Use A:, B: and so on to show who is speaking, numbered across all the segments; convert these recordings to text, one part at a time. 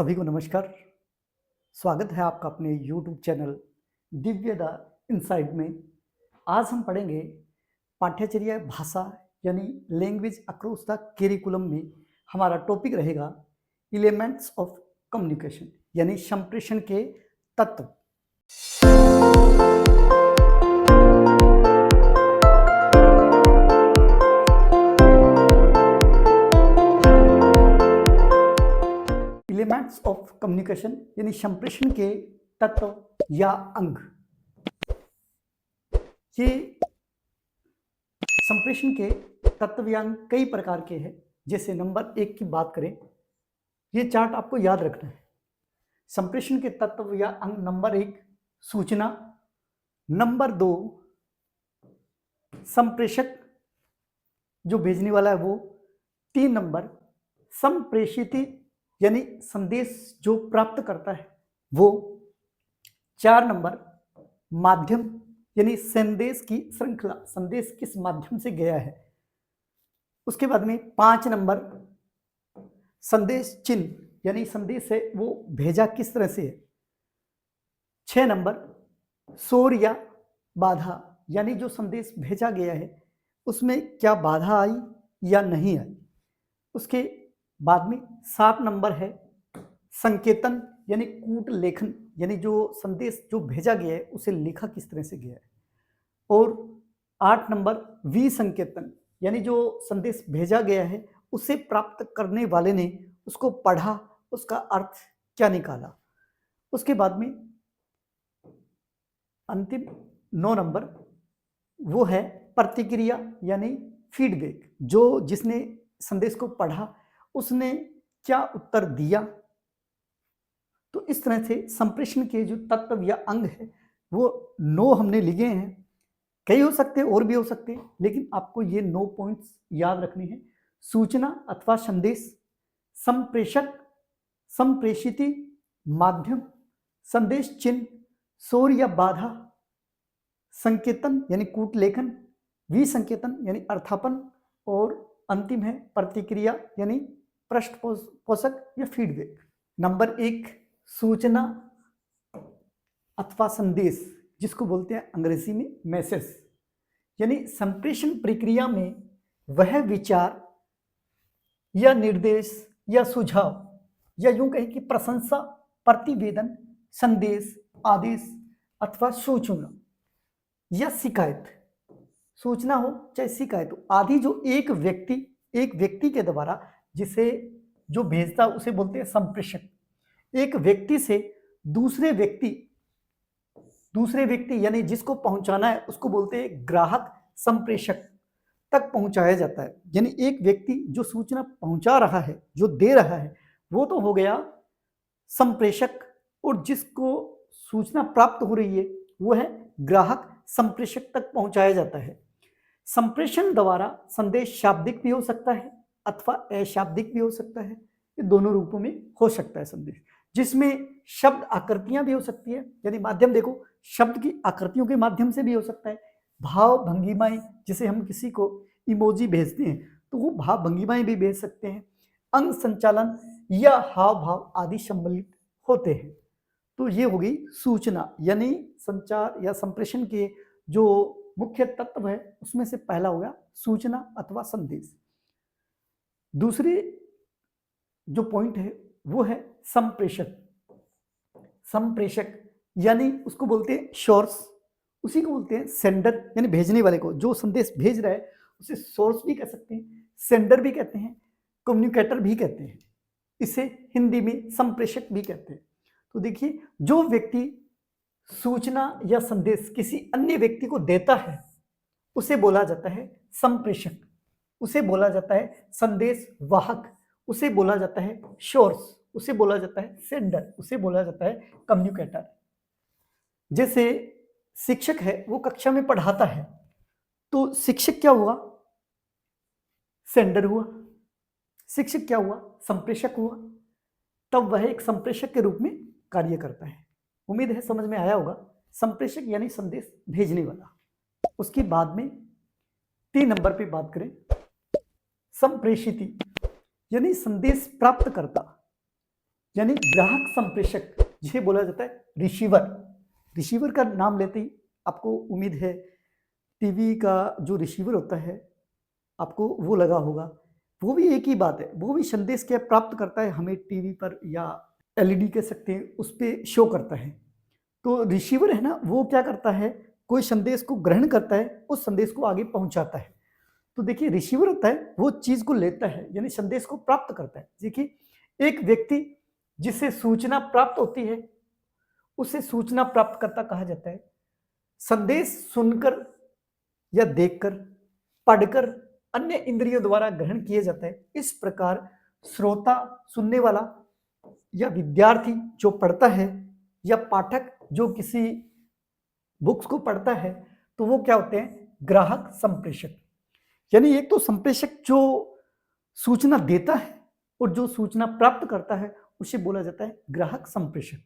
A: सभी को नमस्कार। स्वागत है आपका अपने YouTube channel Divya the inside में। आज हम पढ़ेंगे पाठ्यचर्या भाषा यानी लैंग्वेज अक्रॉस द करिकुलम में हमारा टॉपिक रहेगा एलिमेंट्स ऑफ कम्युनिकेशन यानी संप्रेषण के तत्व। एलिमेंट्स ऑफ कम्युनिकेशन यानी संप्रेषण के तत्व या अंग। ये संप्रेषण के तत्व या अंग कई प्रकार के हैं। जैसे नंबर 1 की बात करें, ये चार्ट आपको याद रखना है। संप्रेषण के तत्व या अंग नंबर 1 सूचना, नंबर 2 संप्रेषक जो भेजने वाला है वो, 3 नंबर संप्रेषित यानी संदेश जो प्राप्त करता है वो, 4 नंबर माध्यम यानी संदेश की श्रृंखला, संदेश किस माध्यम से गया है। उसके बाद में 5 नंबर संदेश चिन्ह यानी संदेश है वो भेजा किस तरह से है। 6 नंबर शोर या बाधा यानी जो संदेश भेजा गया है उसमें क्या बाधा आई या नहीं आई। उसके बाद में 7 नंबर है संकेतन यानी कूट लेखन यानी जो संदेश जो भेजा गया है उसे लिखा किस तरह से गया है। और 8 नंबर विसंकेतन यानी जो संदेश भेजा गया है उसे प्राप्त करने वाले ने उसको पढ़ा, उसका अर्थ क्या निकाला। उसके बाद में अंतिम 9 नंबर वो है प्रतिक्रिया यानी फीडबैक, जो जिसने संदेश को पढ़ा उसने क्या उत्तर दिया। तो इस तरह से संप्रेषण के जो तत्व या अंग है वो 9 हमने लिए हैं। कई हो सकते हैं और भी हो सकते हैं, लेकिन आपको ये 9 पॉइंट्स याद रखने हैं। सूचना अथवा संदेश, संप्रेषक, संप्रेषित माध्यम, संदेश चिन्ह, शोर या बाधा, संकेतन यानी कूट लेखन, विसंकेतन यानी अर्थापन, और अंतिम है प्रतिक्रिया यानी पृष्ठपोषक या फीडबैक। नंबर 1 सूचना अथवा संदेश, जिसको बोलते हैं अंग्रेजी में मैसेज, यानी संप्रेषण प्रक्रिया में वह विचार या निर्देश या सुझाव या यूं कहें कि प्रशंसा, प्रतिवेदन, संदेश, आदेश अथवा सूचना या शिकायत, सूचना हो चाहे शिकायत हो आदि, जो एक व्यक्ति के द्वारा जिसे जो भेजता उसे बोलते हैं संप्रेषक। एक व्यक्ति से दूसरे व्यक्ति यानी जिसको पहुंचाना है उसको बोलते हैं ग्राहक संप्रेषक तक पहुंचाया जाता है। यानी एक व्यक्ति जो सूचना पहुंचा रहा है, जो दे रहा है, वो तो हो गया संप्रेषक, और जिसको सूचना प्राप्त हो रही है वो है ग्राहक संप्रेषक तक पहुंचाया जाता है। संप्रेषण द्वारा संदेश शाब्दिक भी हो सकता है अथवा अशाब्दिक भी हो सकता है। ये दोनों रूपों में हो सकता है संदेश, जिसमें शब्द आकृतियां भी हो सकती है। यानी माध्यम देखो, शब्द की आकृतियों के माध्यम से भी हो सकता है। भाव भंगिमाएं, जिसे हम किसी को इमोजी भेजते हैं तो वो भाव भंगिमाएं भी भेज सकते हैं। अंग संचालन या हाव भाव आदि सम्मिलित होते हैं। तो ये होगी सूचना, यानी संचार या संप्रेषण के जो मुख्य तत्व है उसमें से पहला हो गया सूचना अथवा संदेश। दूसरी जो पॉइंट है वो है संप्रेषक। संप्रेषक यानी उसको बोलते हैं सोर्स, उसी को बोलते हैं सेंडर यानी भेजने वाले को, जो संदेश भेज रहा है उसे सोर्स भी कह सकते हैं, सेंडर भी कहते हैं, कम्युनिकेटर भी कहते हैं, इसे हिंदी में संप्रेषक भी कहते हैं। तो देखिए, जो व्यक्ति सूचना या संदेश किसी अन्य व्यक्ति को देता है उसे बोला जाता है संप्रेषक, उसे बोला जाता है संदेश वाहक, उसे बोला जाता है सोर्स, उसे बोला जाता है सेंडर, उसे बोला जाता है कम्युनिकेटर। जैसे शिक्षक है वो कक्षा में पढ़ाता है तो शिक्षक क्या हुआ, सेंडर हुआ। शिक्षक क्या हुआ, संप्रेषक हुआ। तब वह एक संप्रेषक के रूप में कार्य करता है। उम्मीद है समझ में आया होगा। संप्रेषक यानी संदेश भेजने वाला। उसके बाद में 3 नंबर पे बात करें, संप्रेषित यानी संदेश प्राप्त करता। यानी ग्राहक संप्रेषक, जिसे बोला जाता है रिसीवर। रिसीवर का नाम लेते ही आपको उम्मीद है टीवी का जो रिसीवर होता है आपको वो लगा होगा। वो भी एक ही बात है, वो भी संदेश क्या प्राप्त करता है, हमें टीवी पर या एलईडी कह सकते हैं उस पर शो करता है। तो रिसीवर है ना, वो क्या करता है, कोई संदेश को ग्रहण करता है, उस संदेश को आगे पहुंचाता है। तो देखिए रिसीवर होता है वो चीज को लेता है यानी संदेश को प्राप्त करता है। देखिए एक व्यक्ति जिसे सूचना प्राप्त होती है उसे सूचना प्राप्तकर्ता कहा जाता है। संदेश सुनकर या देखकर, पढ़कर, अन्य इंद्रियों द्वारा ग्रहण किया जाता है। इस प्रकार श्रोता सुनने वाला, या विद्यार्थी जो पढ़ता है, या पाठक जो किसी बुक्स को पढ़ता है, तो वो क्या होते हैं, ग्राहक संप्रेषक। यानी एक तो संप्रेषक जो सूचना देता है और जो सूचना प्राप्त करता है उसे बोला जाता है ग्राहक संप्रेषक,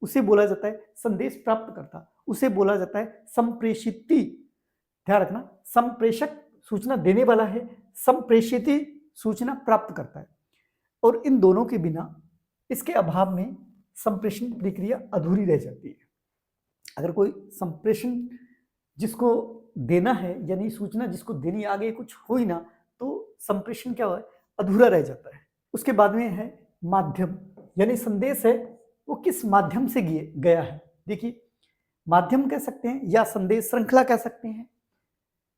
A: उसे बोला जाता है संदेश प्राप्तकर्ता, उसे बोला जाता है संप्रेषिती। ध्यान रखना, संप्रेषक सूचना देने वाला है, संप्रेषिती सूचना प्राप्त करता है। और इन दोनों के बिना, इसके अभाव में संप्रेषण प्रक्रिया अधूरी रह जाती है। अगर कोई संप्रेषण जिसको देना है यानी सूचना जिसको देनी, आगे कुछ हो ही ना, तो संप्रेषण क्या है, अधूरा रह जाता है। उसके बाद में है माध्यम, यानी संदेश है वो किस माध्यम से गया है। देखिए माध्यम कह सकते हैं या संदेश श्रृंखला कह सकते हैं,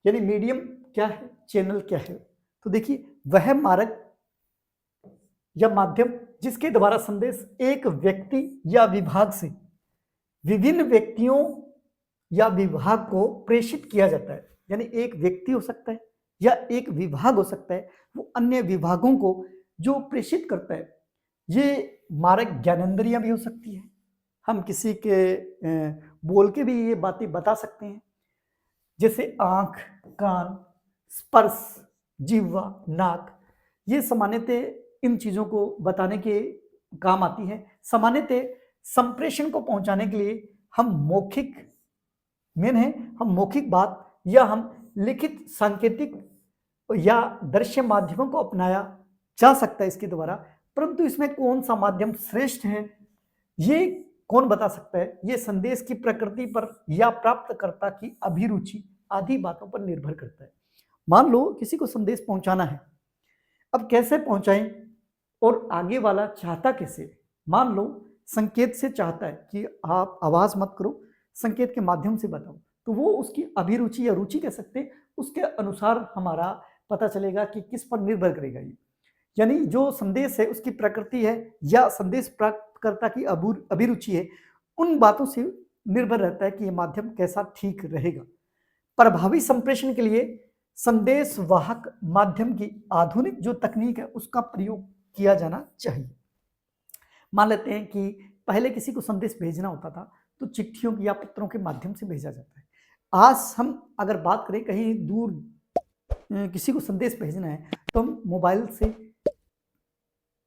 A: यानी मीडियम क्या है, चैनल क्या है। तो देखिए वह मार्ग या माध्यम जिसके द्वारा संदेश एक व्यक्ति या विभाग से विभिन्न व्यक्तियों या विभाग को प्रेषित किया जाता है। यानी एक व्यक्ति हो सकता है या एक विभाग हो सकता है, वो अन्य विभागों को जो प्रेषित करता है। ये मार्ग ज्ञानेंद्रियां भी हो सकती है, हम किसी के बोल के भी ये बातें बता सकते हैं, जैसे आंख, कान, स्पर्श, जिह्वा, नाक। ये सामान्यतः इन चीजों को बताने के काम आती है। सामान्यतः संप्रेषण को पहुंचाने के लिए हम मौखिक मेन है, हम मौखिक बात या हम लिखित, सांकेतिक या दृश्य माध्यमों को अपनाया जा सकता है इसके द्वारा। परंतु इसमें कौन सा माध्यम श्रेष्ठ है ये कौन बता सकता है, ये संदेश की प्रकृति पर या प्राप्तकर्ता की अभिरुचि आदि बातों पर निर्भर करता है। मान लो किसी को संदेश पहुंचाना है, अब कैसे पहुंचाएं और आगे वाला चाहता कैसे। मान लो संकेत से चाहता है कि आप आवाज मत करो, संकेत के माध्यम से बताओ, तो वो उसकी अभिरुचि या रुचि कह सकते हैं, उसके अनुसार हमारा पता चलेगा कि किस पर निर्भर करेगा ये। यानी जो संदेश है उसकी प्रकृति है या संदेश प्राप्तकर्ता की अभिरुचि है, उन बातों से निर्भर रहता है कि ये माध्यम कैसा ठीक रहेगा। प्रभावी संप्रेषण के लिए संदेश वाहक माध्यम की आधुनिक जो तकनीक है उसका प्रयोग किया जाना चाहिए। मान लेते हैं कि पहले किसी को संदेश भेजना होता था तो चिट्ठियों या पत्रों के माध्यम से भेजा जाता है। आज हम अगर बात करें कहीं दूर किसी को संदेश भेजना है तो हम मोबाइल से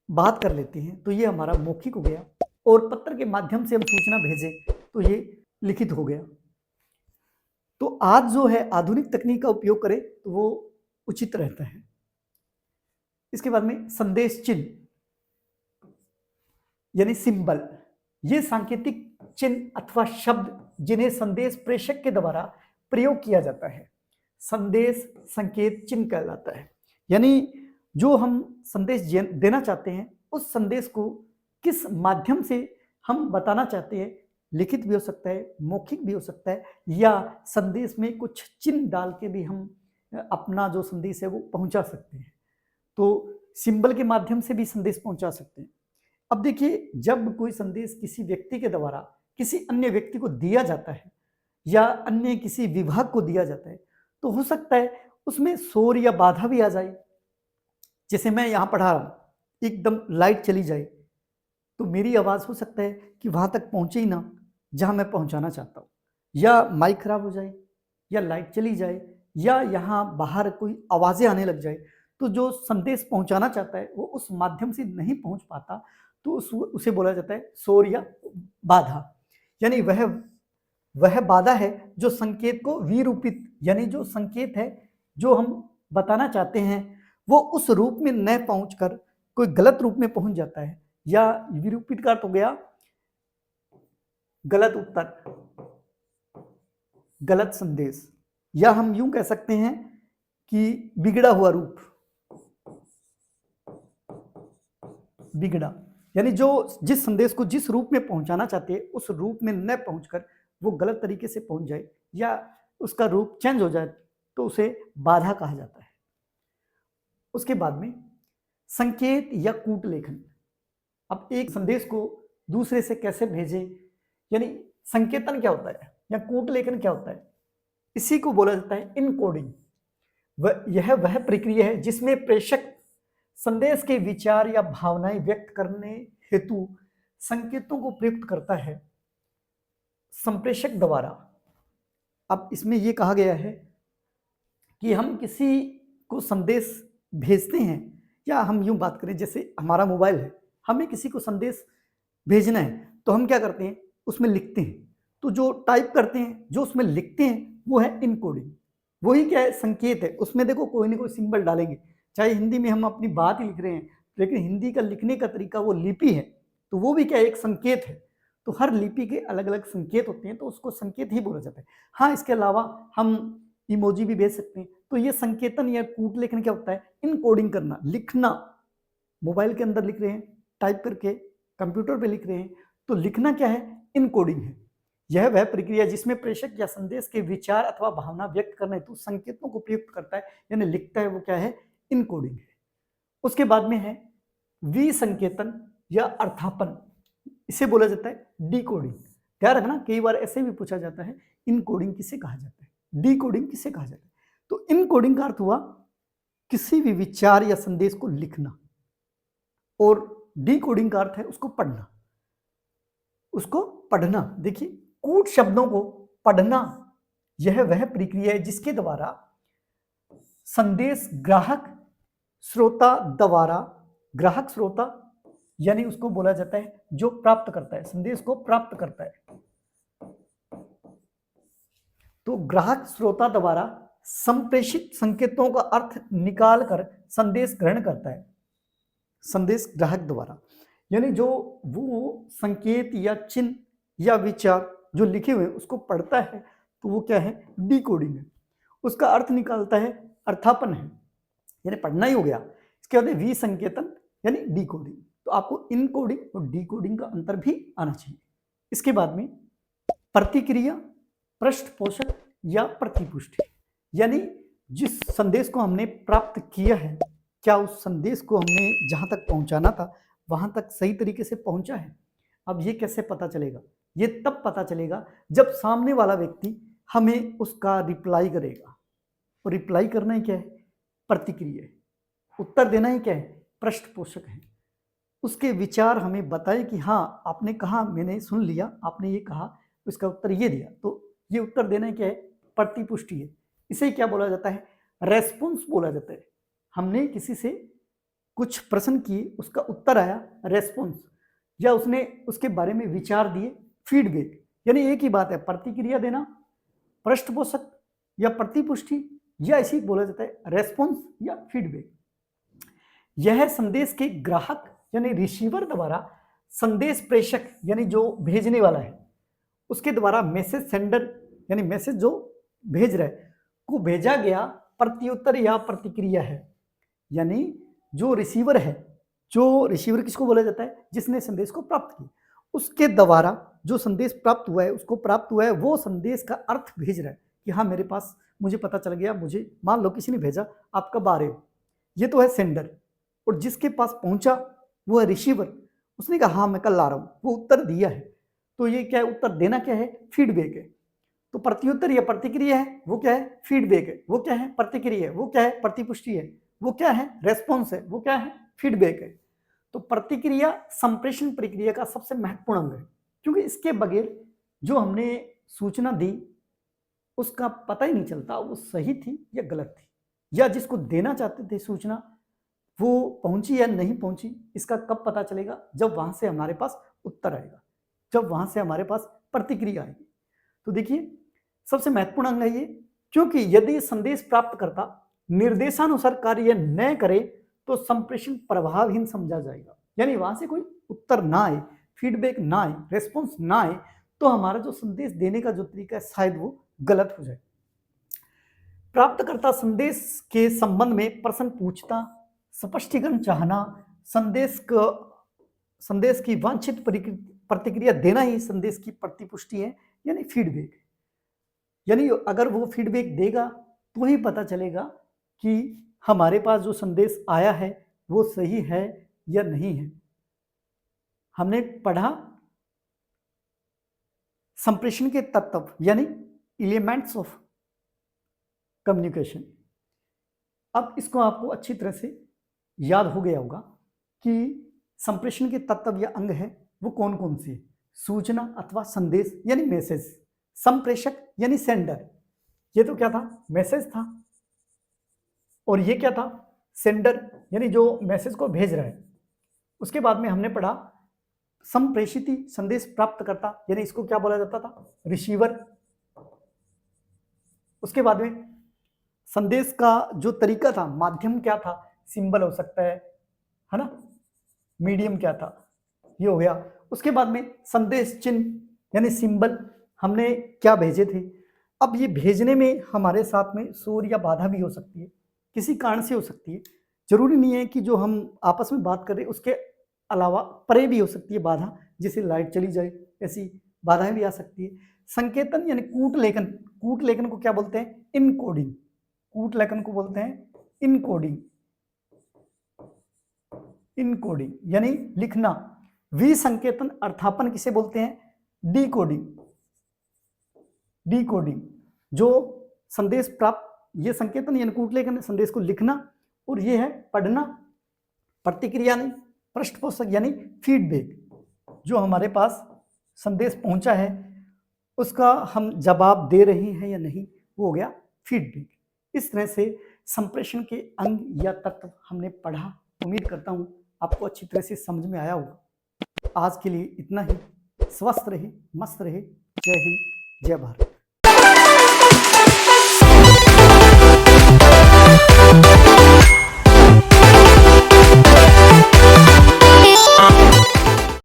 A: बात कर लेते हैं, तो ये हमारा मौखिक हो गया, और पत्र के माध्यम से हम सूचना भेजें तो ये लिखित हो गया। तो आज जो है आधुनिक तकनीक का उपयोग करें तो वो उचित रहता है। इसके बाद में संदेश चिन्ह यानी सिंबल, ये सांकेतिक चिन्ह अथवा शब्द जिन्हें संदेश प्रेषक के द्वारा प्रयोग किया जाता है संदेश संकेत चिन्ह कहलाता है। यानी जो हम संदेश देना चाहते हैं उस संदेश को किस माध्यम से हम बताना चाहते हैं, लिखित भी हो सकता है, मौखिक भी हो सकता है, या संदेश में कुछ चिन्ह डाल के भी हम अपना जो संदेश है वो पहुंचा सकते हैं। तो सिंबल के माध्यम से भी संदेश पहुंचा सकते हैं। अब देखिए जब कोई संदेश किसी व्यक्ति के द्वारा किसी अन्य व्यक्ति को दिया जाता है या अन्य किसी विभाग को दिया जाता है तो हो सकता है उसमें शोर या बाधा भी आ जाए। जैसे मैं यहाँ पढ़ा रहा हूँ, एकदम लाइट चली जाए तो मेरी आवाज़ हो सकता है कि वहाँ तक पहुँचे ही ना जहाँ मैं पहुँचाना चाहता हूँ, या माइक खराब हो जाए, या लाइट चली जाए, या यहाँ बाहर कोई आवाज़ें आने लग जाए, तो जो संदेश पहुँचाना चाहता है वो उस माध्यम से नहीं पहुँच पाता, तो उसे बोला जाता है शोर या बाधा। यानी वह बाधा है जो संकेत को विरूपित, यानी जो संकेत है जो हम बताना चाहते हैं वो उस रूप में न पहुंचकर कोई गलत रूप में पहुंच जाता है, या विरूपित का अर्थ हो गया गलत उत्तर, गलत संदेश, या हम यूं कह सकते हैं कि बिगड़ा हुआ रूप, बिगड़ा, यानी जो जिस संदेश को जिस रूप में पहुंचाना चाहते हैं उस रूप में न पहुंचकर वो गलत तरीके से पहुंच जाए या उसका रूप चेंज हो जाए तो उसे बाधा कहा जाता है। उसके बाद में संकेत या कूट लेखन। अब एक संदेश को दूसरे से कैसे भेजे, यानी संकेतन क्या होता है या कूट लेखन क्या होता है, इसी को बोला जाता है इनकोडिंग। यह वह प्रक्रिया है जिसमें प्रेषक संदेश के विचार या भावनाएं व्यक्त करने हेतु संकेतों को प्रयुक्त करता है संप्रेषक द्वारा। अब इसमें यह कहा गया है कि हम किसी को संदेश भेजते हैं, या हम यूं बात करें जैसे हमारा मोबाइल है, हमें किसी को संदेश भेजना है तो हम क्या करते हैं, उसमें लिखते हैं। तो जो टाइप करते हैं, जो उसमें लिखते हैं, वो है इनकोडिंग। वही क्या है, संकेत है। उसमें देखो कोई ना कोई सिंबल डालेंगे, चाहे हिंदी में हम अपनी बात ही लिख रहे हैं, लेकिन हिंदी का लिखने का तरीका वो लिपि है, तो वो भी क्या है, एक संकेत है। तो हर लिपि के अलग अलग संकेत होते हैं, तो उसको संकेत ही बोला जाता है। हाँ, इसके अलावा हम इमोजी भी भेज सकते हैं। तो ये संकेतन या कूट लेखन क्या होता है, इनकोडिंग करना, लिखना। मोबाइल के अंदर लिख रहे हैं, टाइप करके कंप्यूटर पे लिख रहे हैं, तो लिखना क्या है, इनकोडिंग है। यह वह प्रक्रिया जिसमें प्रेषक या संदेश के विचार अथवा भावना व्यक्त करने हेतु संकेतों को प्रयुक्त करता है, यानी लिखता है, वो क्या है, इनकोडिंग है। उसके बाद में है विसंकेतन या अर्थापन, इसे बोला जाता है डिकोडिंग। ध्यान रखना, कई बार ऐसे भी पूछा जाता है इनकोडिंग किसे कहा जाता है, डिकोडिंग किसे कहा जाता है। तो इनकोडिंग का अर्थ हुआ किसी भी विचार या संदेश को लिखना, और डिकोडिंग का अर्थ है उसको पढ़ना, उसको पढ़ना। देखिए, कूट शब्दों को पढ़ना, यह वह प्रक्रिया है जिसके द्वारा संदेश ग्राहक श्रोता द्वारा, ग्राहक श्रोता यानी उसको बोला जाता है जो प्राप्त करता है, संदेश को प्राप्त करता है। तो ग्राहक श्रोता द्वारा संप्रेषित संकेतों का अर्थ निकाल कर संदेश ग्रहण करता है, संदेश ग्राहक द्वारा। यानी जो वो संकेत या चिन्ह या विचार जो लिखे हुए उसको पढ़ता है, तो वो क्या है, डिकोडिंग है। उसका अर्थ निकालता है, अर्थापन है, यानी पढ़ना ही हो गया। इसके बाद विसंकेतन यानी डिकोडिंग। तो आपको इनकोडिंग और डिकोडिंग का अंतर भी आना चाहिए। इसके बाद में प्रतिक्रिया, पृष्ठपोषक या प्रतिपुष्टि, यानी जिस संदेश को हमने प्राप्त किया है, क्या उस संदेश को हमने जहां तक पहुंचाना था वहां तक सही तरीके से पहुंचा है। अब ये कैसे पता चलेगा, ये तब पता चलेगा जब सामने वाला व्यक्ति हमें उसका रिप्लाई करेगा। और रिप्लाई करना ही क्या है, प्रतिक्रिया है। उत्तर देना ही क्या है, पृष्ठपोषक है। उसके विचार हमें बताए कि हाँ आपने कहा, मैंने सुन लिया, आपने ये कहा, इसका उत्तर ये दिया, तो ये उत्तर देना क्या है, प्रतिपुष्टि है। इसे क्या बोला जाता है, रेस्पॉन्स बोला जाता है। हमने किसी से कुछ प्रश्न किए, उसका उत्तर आया, रेस्पॉन्स, या उसने उसके बारे में विचार दिए, फीडबैक। यानी एक ही बात है, प्रतिक्रिया देना, पृष्ठपोषक या प्रतिपुष्टि, या इसी बोला जाता है रेस्पॉन्स या फीडबैक। यह संदेश के ग्राहक यानी रिसीवर द्वारा संदेश प्रेषक यानी जो भेजने वाला है उसके द्वारा मैसेज सेंडर यानी मैसेज जो भेज रहा है को भेजा गया प्रत्युत्तर या प्रतिक्रिया है। यानी जो रिसीवर है, जो रिसीवर किसको बोला जाता है, जिसने संदेश को प्राप्त किया, उसके द्वारा जो संदेश प्राप्त हुआ है, उसको प्राप्त हुआ है, वो संदेश का अर्थ भेज रहा है कि हाँ मेरे पास, मुझे पता चल गया, मुझे मान लो किसी ने भेजा आप कब आ रहे हो, ये तो है सेंडर। और जिसके पास पहुंचा वो है रिसीवर, उसने कहा हाँ मैं कल आ रहा हूँ, वो उत्तर दिया है। तो ये क्या है, उत्तर देना क्या है, फीडबैक है। तो प्रत्युत्तर या प्रतिक्रिया है, वो क्या है, फीडबैक है। वो क्या है, प्रतिक्रिया है। वो क्या है, प्रतिपुष्टि है। वो क्या है, रेस्पॉन्स है। वो क्या है, फीडबैक है। तो प्रतिक्रिया संप्रेषण प्रक्रिया का सबसे महत्वपूर्ण अंग है, क्योंकि इसके बगैर जो हमने सूचना दी उसका पता ही नहीं चलता वो सही थी या गलत थी, या जिसको देना चाहते थे सूचना वो पहुंची या नहीं पहुंची, इसका कब पता चलेगा, जब वहां से हमारे पास उत्तर आएगा, जब वहां से हमारे पास प्रतिक्रिया आएगी। तो देखिए सबसे महत्वपूर्ण अंग है ये, क्योंकि यदि संदेश प्राप्तकर्ता निर्देशानुसार कार्य न करे तो संप्रेषण प्रभावहीन समझा जाएगा। यानी वहां से कोई उत्तर ना आए, फीडबैक ना आए, रेस्पॉन्स ना आए, तो हमारा जो संदेश देने का जो तरीका है शायद वो गलत हो जाए। प्राप्तकर्ता संदेश के संबंध में प्रश्न पूछता, स्पष्टीकरण चाहना, संदेश की वांछित प्रतिक्रिया देना ही संदेश की प्रतिपुष्टि है, यानी फीडबैक। यानी अगर वो फीडबैक देगा तो ही पता चलेगा कि हमारे पास जो संदेश आया है वो सही है या नहीं है। हमने पढ़ा संप्रेषण के तत्व यानी एलिमेंट्स ऑफ कम्युनिकेशन। अब इसको आपको अच्छी तरह से याद हो गया होगा कि संप्रेषण के तत्व या अंग है वो कौन कौन से? सूचना अथवा संदेश यानी मैसेज, संप्रेषक यानी सेंडर, ये तो क्या था? मैसेज था। और ये क्या था? सेंडर यानी जो मैसेज को भेज रहा है। उसके बाद में हमने पढ़ा संप्रेषिती संदेश प्राप्त करता, यानी इसको क्या बोला जाता था? रिसीवर। उसके बाद में संदेश का जो तरीका था, माध्यम क्या था? सिंबल हो सकता है ना? मीडियम क्या था? ये हो गया। उसके बाद में संदेश चिन्ह यानी सिंबल, हमने क्या भेजे थे। अब ये भेजने में हमारे साथ में शोर या बाधा भी हो सकती है, किसी कारण से हो सकती है। जरूरी नहीं है कि जो हम आपस में बात कर रहे हैं उसके अलावा परे भी हो सकती है बाधा, जैसे लाइट चली जाए, ऐसी बाधाएं भी आ सकती है। संकेतन यानी कूट लेखन, कूट लेखन को क्या बोलते हैं? इनकोडिंग। कूट लेखन को बोलते हैं इनकोडिंग। इनकोडिंग यानी लिखना। विसंकेतन अर्थापन किसे बोलते हैं? डिकोडिंग। डिकोडिंग जो संदेश प्राप्त, ये संकेतन यानी कूट लेखन, संदेश को लिखना, और ये है पढ़ना। प्रतिक्रिया नहीं, पृष्ठपोषक यानी फीडबैक, जो हमारे पास संदेश पहुंचा है उसका हम जवाब दे रहे हैं या नहीं, वो हो गया फीडबैक। इस तरह से संप्रेषण के अंग या तत्व हमने पढ़ा। उम्मीद करता हूं आपको अच्छी तरह से समझ में आया होगा। आज के लिए इतना ही। स्वस्थ रहे, मस्त रहे। जय हिंद, जय भारत।